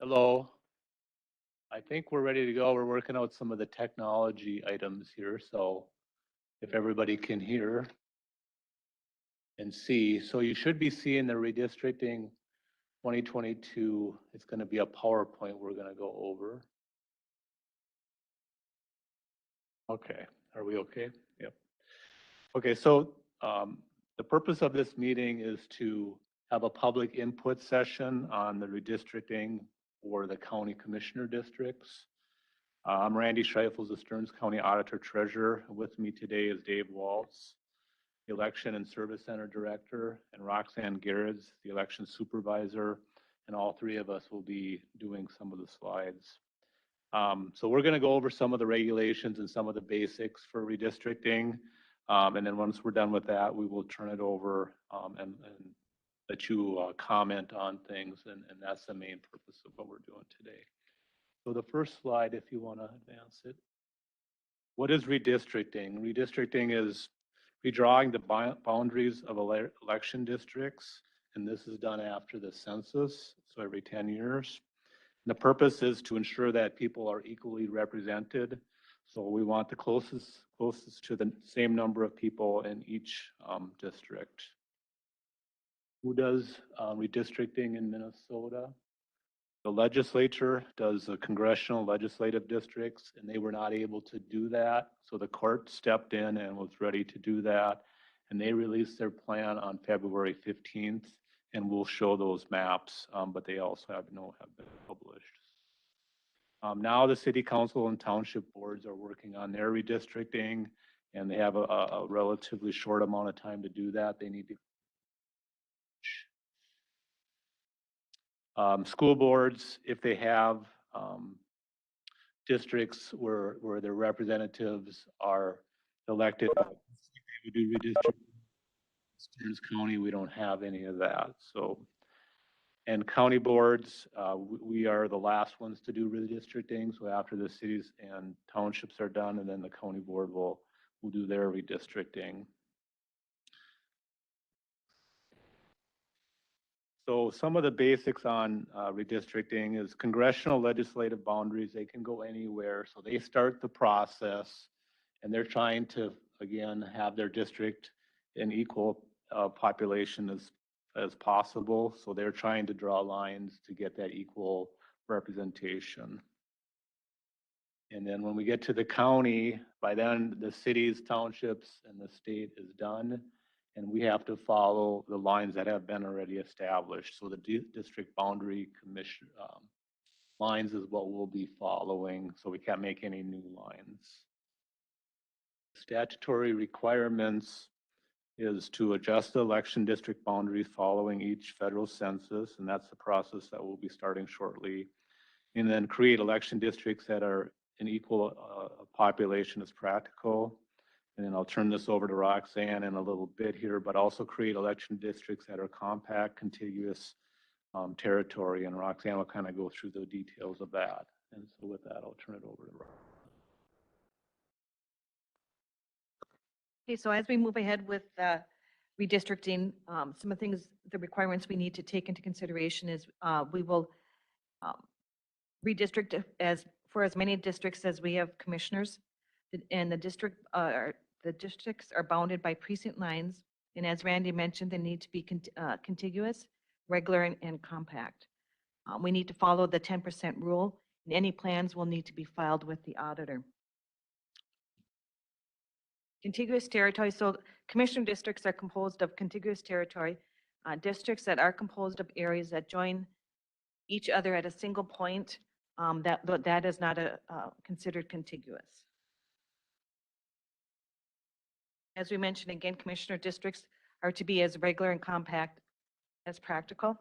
Hello. I think we're ready to go. We're working out some of the technology items here, so if everybody can hear and see. So you should be seeing the redistricting 2022. It's going to be a PowerPoint we're going to go over. Okay, are we okay? Yep. Okay, so the purpose of this meeting is to have a public input session on the redistricting for the county commissioner districts. I'm Randy Scheifels, the Stearns County Auditor Treasurer. With me today is Dave Waltz, the Election and Service Center Director, and Roxanne Garretts, the Election Supervisor, and all three of us will be doing some of the slides. So we're going to go over some of the regulations and some of the basics for redistricting. And then once we're done with that, we will turn it over and let you comment on things. And that's the main purpose of what we're doing today. So the first slide, if you want to advance it. What is redistricting? Redistricting is redrawing the boundaries of election districts, and this is done after the census, so every 10 years. And the purpose is to ensure that people are equally represented. So we want the closest to the same number of people in each district. Who does redistricting in Minnesota? The legislature does the congressional legislative districts, and they were not able to do that. So the court stepped in and was ready to do that. And they released their plan on February 15th, and we'll show those maps, but they also have been published. Now the city council and township boards are working on their redistricting, and they have a relatively short amount of time to do that. They need to school boards, if they have districts where their representatives are elected, we do redistricting. Stearns County, we don't have any of that. So, and county boards, we are the last ones to do redistricting. So after the cities and townships are done, and then the county board will do their redistricting. So some of the basics on redistricting is congressional legislative boundaries. They can go anywhere. So they start the process and they're trying to, again, have their district an equal population as possible. So they're trying to draw lines to get that equal representation. And then when we get to the county, by then the cities, townships, and the state is done. And we have to follow the lines that have been already established. So the district boundary commission lines is what we'll be following. So we can't make any new lines. Statutory requirements is to adjust the election district boundaries following each federal census. And that's the process that we'll be starting shortly. And then create election districts that are an equal population as practical. And then I'll turn this over to Roxanne in a little bit here, but also create election districts that are compact, contiguous territory. And Roxanne will kind of go through the details of that. And so with that, I'll turn it over to Roxanne. Okay, so as we move ahead with redistricting, some of the things, the requirements we need to take into consideration is we will redistrict for as many districts as we have commissioners, and the districts are bounded by precinct lines. And as Randy mentioned, they need to be contiguous, regular, and compact. We need to follow the 10% rule, and any plans will need to be filed with the auditor. Contiguous territory, so commissioner districts are composed of contiguous territory, districts that are composed of areas that join each other at a single point, that is not considered contiguous. As we mentioned again, commissioner districts are to be as regular and compact as practical.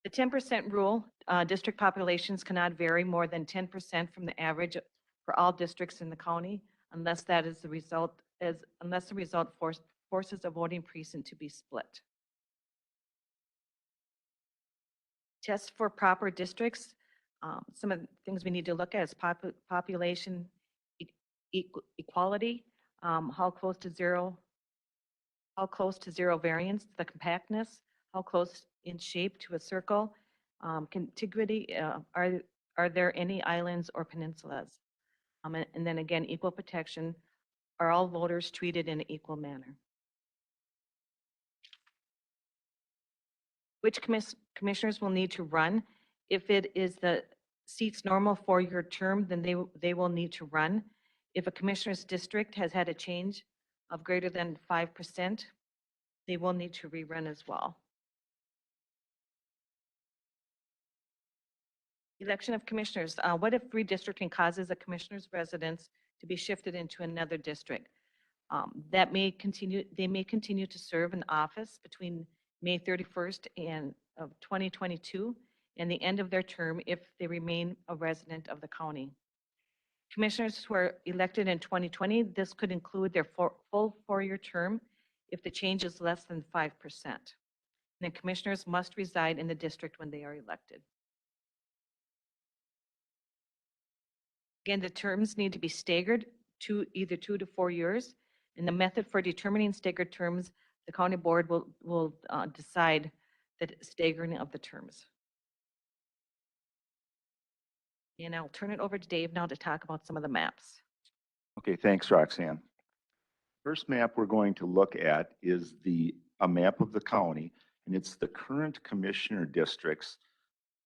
The 10% rule, district populations cannot vary more than 10% from the average for all districts in the county, unless the result forces a voting precinct to be split. Tests for proper districts. Some of the things we need to look at is population equality, how close to zero variance, the compactness, how close in shape to a circle, Contiguity, are there any islands or peninsulas? And then again, equal protection, are all voters treated in an equal manner? Which commissioners will need to run? If it is the seat's normal four-year term, then they will need to run. If a commissioner's district has had a change of greater than 5%, they will need to rerun as well. Election of commissioners. What if redistricting causes a commissioner's residence to be shifted into another district? They may continue to serve in office between May 31st of 2022 and the end of their term if they remain a resident of the county. Commissioners who are elected in 2020, this could include their full four-year term if the change is less than 5%. Then commissioners must reside in the district when they are elected. Again, the terms need to be staggered to either 2 to 4 years. And the method for determining staggered terms, the county board will decide the staggering of the terms. And I'll turn it over to Dave now to talk about some of the maps. Okay, thanks, Roxanne. First map we're going to look at is a map of the county, and it's the current commissioner districts,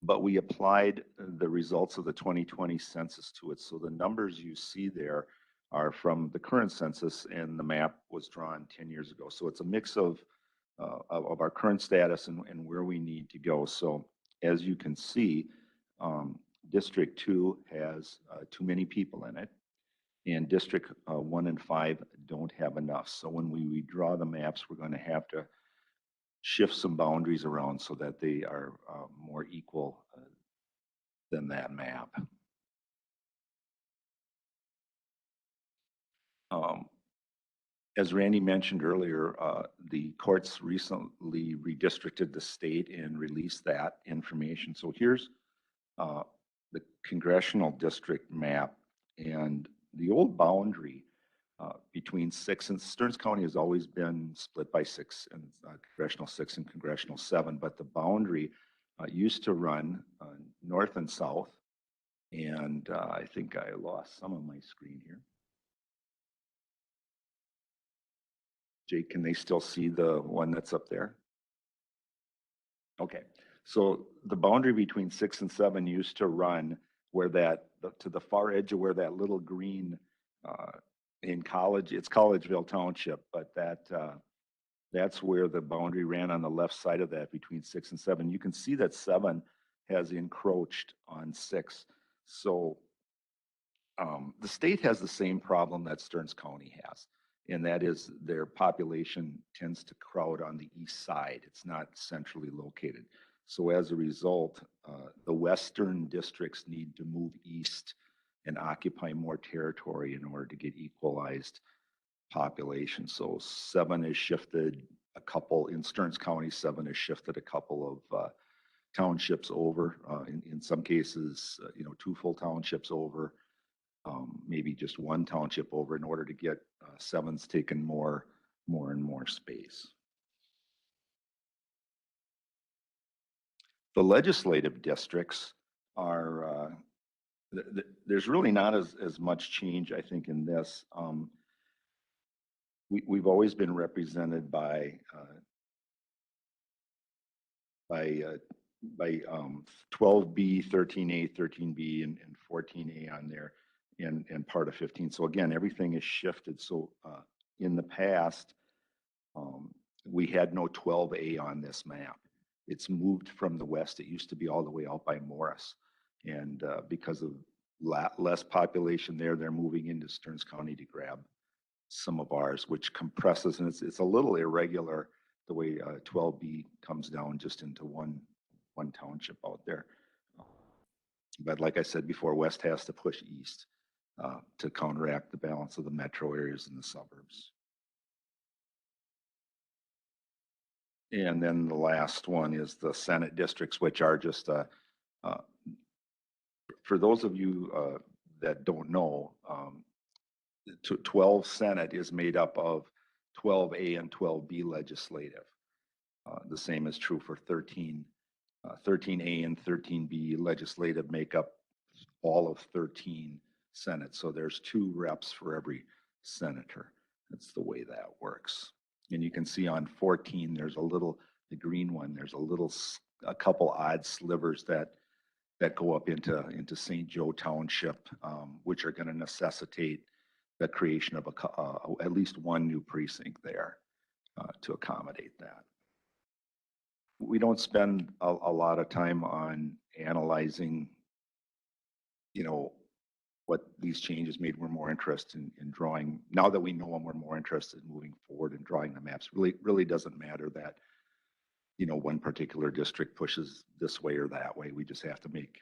but we applied the results of the 2020 census to it. So the numbers you see there are from the current census, and the map was drawn 10 years ago. So it's a mix of our current status and where we need to go. So as you can see, District 2 has too many people in it, and District 1 and 5 don't have enough. So when we redraw the maps, we're going to have to shift some boundaries around so that they are more equal than that map. As Randy mentioned earlier, the courts recently redistricted the state and released that information. So here's the congressional district map, and the old boundary between 6 and Stearns County has always been split by 6 and congressional 6 and congressional 7, but the boundary used to run north and south, and I think I lost some of my screen here. Jake, can they still see the one that's up there? Okay, so the boundary between 6 and 7 used to run where to the far edge of where that little green in it's Collegeville Township, but that's where the boundary ran on the left side of that between 6 and 7. You can see that 7 has encroached on 6. So the state has the same problem that Stearns County has, and that is their population tends to crowd on the east side. It's not centrally located. So as a result, the western districts need to move east and occupy more territory in order to get equalized population. So 7 has shifted a couple, in Stearns County, 7 has shifted a couple of townships over, in some cases, 2 full townships over, maybe just 1 township over in order to get 7's taken more and more space. The legislative districts are, there's really not as much change, I think, in this. We've always been represented by 12B, 13A, 13B, and 14A on there, and part of 15. So again, everything is shifted. So in the past, we had no 12A on this map. It's moved from the west. It used to be all the way out by Morris. And because of less population there, they're moving into Stearns County to grab some of ours, which compresses, and it's a little irregular the way 12B comes down just into one township out there. But like I said before, west has to push east to counteract the balance of the metro areas and the suburbs. And then the last one is the Senate districts, which are just, for those of you that don't know, 12 Senate is made up of 12A and 12B legislative. The same is true for 13 13A and 13B legislative make up all of 13 Senate. So there's 2 reps for every senator. That's the way that works. And you can see on 14, there's a little, the green one, there's a couple odd slivers that go up into St. Joe Township, which are going to necessitate the creation of at least one new precinct there to accommodate that. We don't spend a lot of time on analyzing, what these changes made. We're more interested in drawing. Now that we know them, we're more interested in moving forward and drawing the maps. Really doesn't matter that, one particular district pushes this way or that way. We just have to make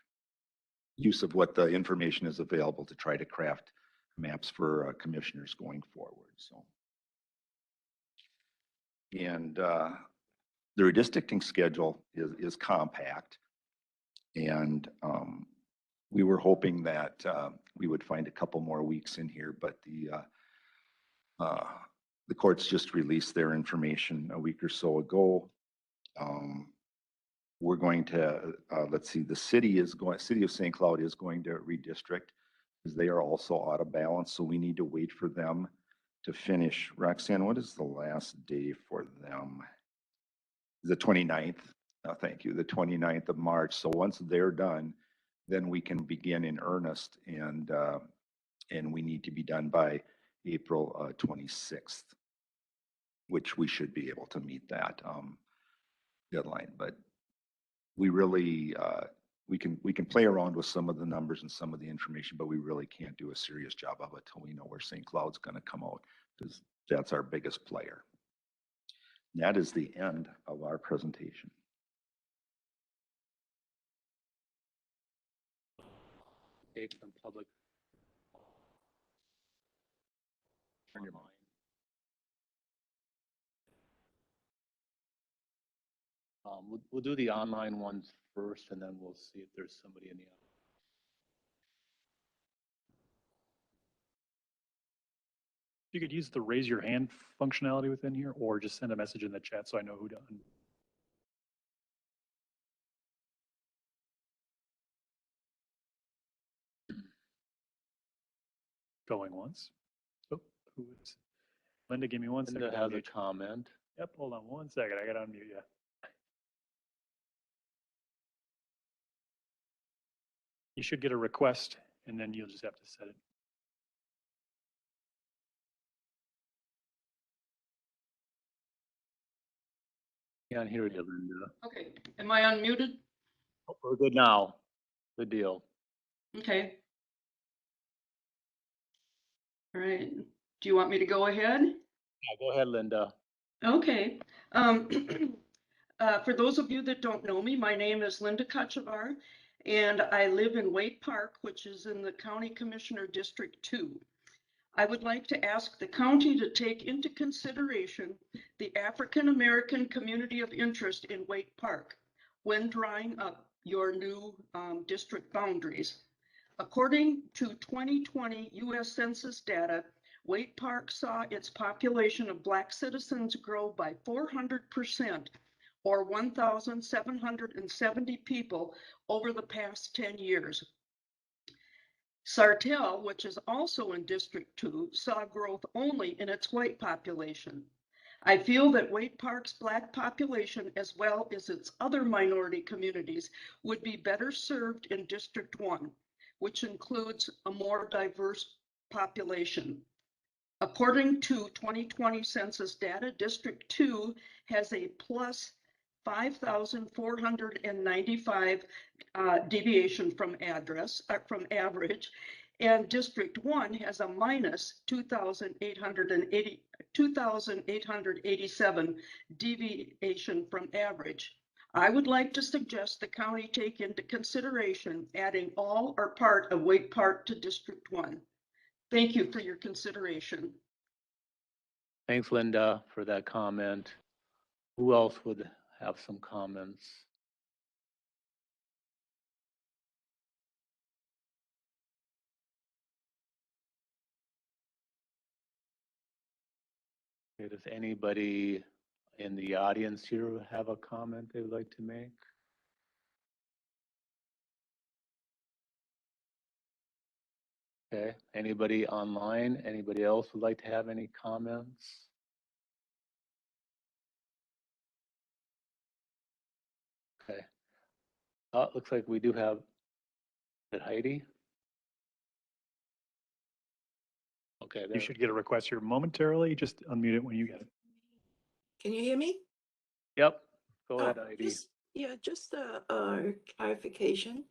use of what the information is available to try to craft maps for commissioners going forward. So, and the redistricting schedule is compact, and we were hoping that we would find a couple more weeks in here, but the courts just released their information a week or so ago. We're going to, let's see, the city of St. Cloud is going to redistrict because they are also out of balance. So we need to wait for them to finish. Roxanne, what is the last day for them? The 29th. Thank you. The 29th of March. So once they're done, then we can begin in earnest, and we need to be done by April 26th, which we should be able to meet that deadline. But we really we can play around with some of the numbers and some of the information, but we really can't do a serious job of it till we know where St. Cloud's going to come out, because that's our biggest player. And that is the end of our presentation. Take some public. Turn your mind. We'll do the online ones first, and then we'll see if there's somebody in the audience. You could use the raise your hand functionality within here, or just send a message in the chat so I know who to. Going once. Oh, who is? Linda, give me one second. Linda has a comment. Yep, hold on one second. I got to unmute you. You should get a request, and then you'll just have to set it. Can't hear you, Linda. Okay, am I unmuted? Oh, we're good now. Good deal. Okay. All right, do you want me to go ahead? Yeah, go ahead, Linda. Okay. For those of you that don't know me, my name is Linda Kachavar, and I live in Waite Park, which is in the County Commissioner District 2. I would like to ask the county to take into consideration the African American community of interest in Waite Park when drawing up your new district boundaries. According to 2020 U.S. Census data, Waite Park saw its population of Black citizens grow by 400%, or 1,770 people over the past 10 years. Sartell, which is also in District 2, saw growth only in its white population. I feel that Waite Park's Black population, as well as its other minority communities, would be better served in District 1, which includes a more diverse population. According to 2020 census data, District 2 has a plus 5,495 deviation from average, and District 1 has a minus 2,887 deviation from average. I would like to suggest the county take into consideration adding all or part of Waite Park to District 1. Thank you for your consideration. Thanks, Linda, for that comment. Who else would have some comments? Okay, does anybody in the audience here have a comment they would like to make? Okay, anybody online? Anybody else would like to have any comments? Okay. Looks like we do have, is it Heidi? Okay, You there. should get a request here momentarily. Just unmute it when you get it. Can you hear me? Yep, go Oh, ahead, Heidi. just a clarification.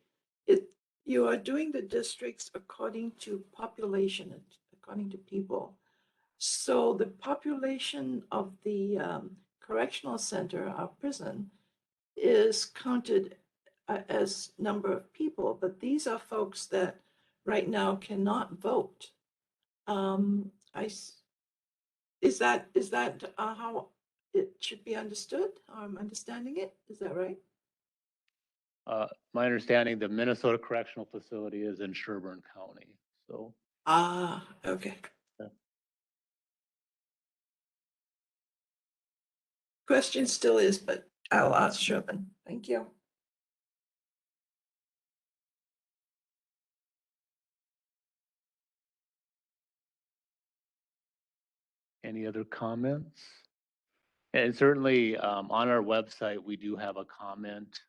You are doing the districts according to population, according to people. So the population of the correctional center, our prison, is counted as number of people, but these are folks that right now cannot vote. I, is that how it should be understood? I'm understanding it. Is that right? My understanding, the Minnesota Correctional Facility is in Sherburne County, so. Ah, okay. Yeah. Question still is, but I'll ask Sherman. Thank you. Any other comments? And certainly, on our website, we do have a comment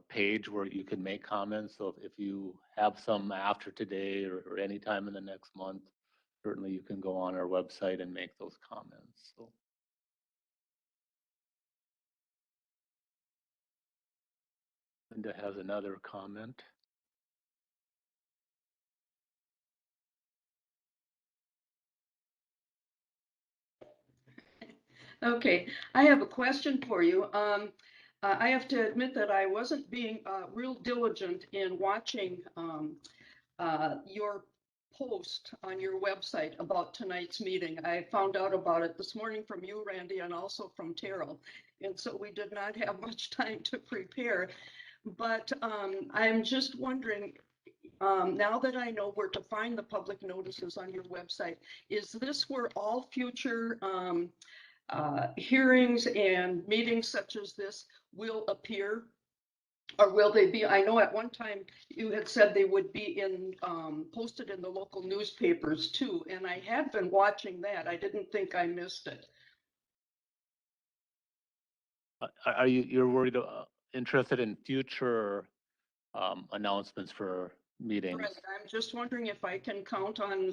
page where you can make comments. So if you have some after today or any time in the next month, certainly you can go on our website and make those comments. So. Linda has another comment. Okay, I have a question for you. I have to admit that I wasn't being real diligent in watching your post on your website about tonight's meeting. I found out about it this morning from you, Randy, and also from Terrell. And so we did not have much time to prepare. But I'm just wondering, now that I know where to find the public notices on your website, is this where all future hearings and meetings such as this will appear? Or will they be, I know at one time you had said they would be in, posted in the local newspapers too, and I have been watching that. I didn't think I missed it. Are you're worried, interested in future announcements for meetings? Right, I'm just wondering if I can count on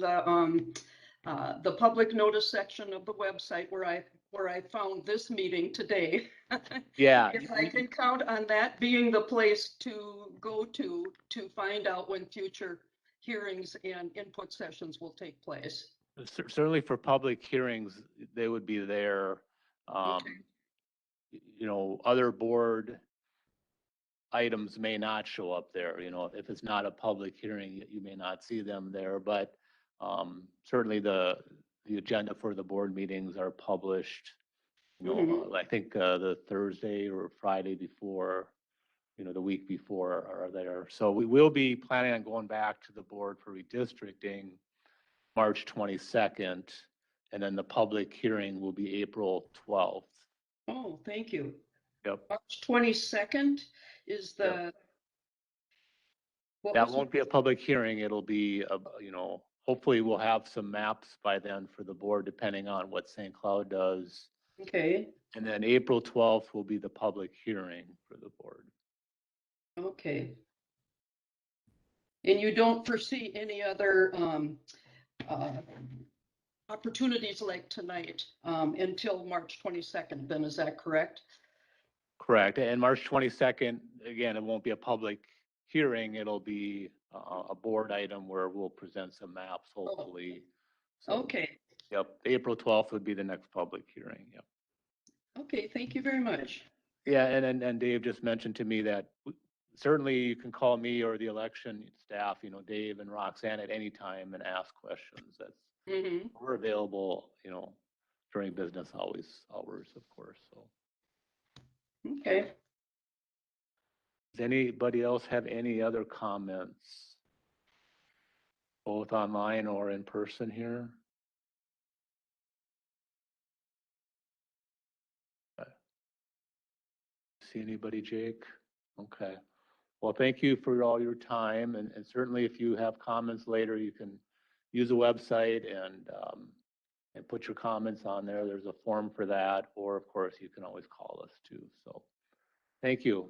the public notice section of the website where I found this meeting today. Yeah. If I can count on that being the place to go to find out when future hearings and input sessions will take place. Certainly for public hearings, they would be there. Okay. You know, other board items may not show up there, you know, if it's not a public hearing, you may not see them there, but certainly the agenda for the board meetings are published, you know, I think the Thursday or Friday before, you know, the week before are there. So we will be planning on going back to the board for redistricting March 22nd, and then the public hearing will be April 12th. Oh, thank you. Yep. March 22nd is Yep. the, what That was won't be a public hearing. It'll be, you know, hopefully we'll have some maps by then for the board, depending on what St. Cloud does. okay, And then April 12th will be the public hearing for the board. okay. And you don't foresee any other uh, opportunities like tonight until March 22nd, then is that correct? Correct. And March 22nd, again, it won't be a public hearing. It'll be a board item where we'll present some maps, hopefully. So, Okay, yep, April 12th would be the next public hearing. Yep. okay, thank you very much. Yeah, and Dave just mentioned to me that certainly you can call me or the election staff, you know, Dave and Roxanne at any time and ask questions. That's, we're available, you know, during business hours, of course. So Okay, does anybody else have any other comments? Both online or in person here? See anybody, Jake? Okay. Well, thank you for all your time, and certainly if you have comments later, you can use the website and put your comments on there. There's a form for that, or of course, you can always call us too. So, thank you.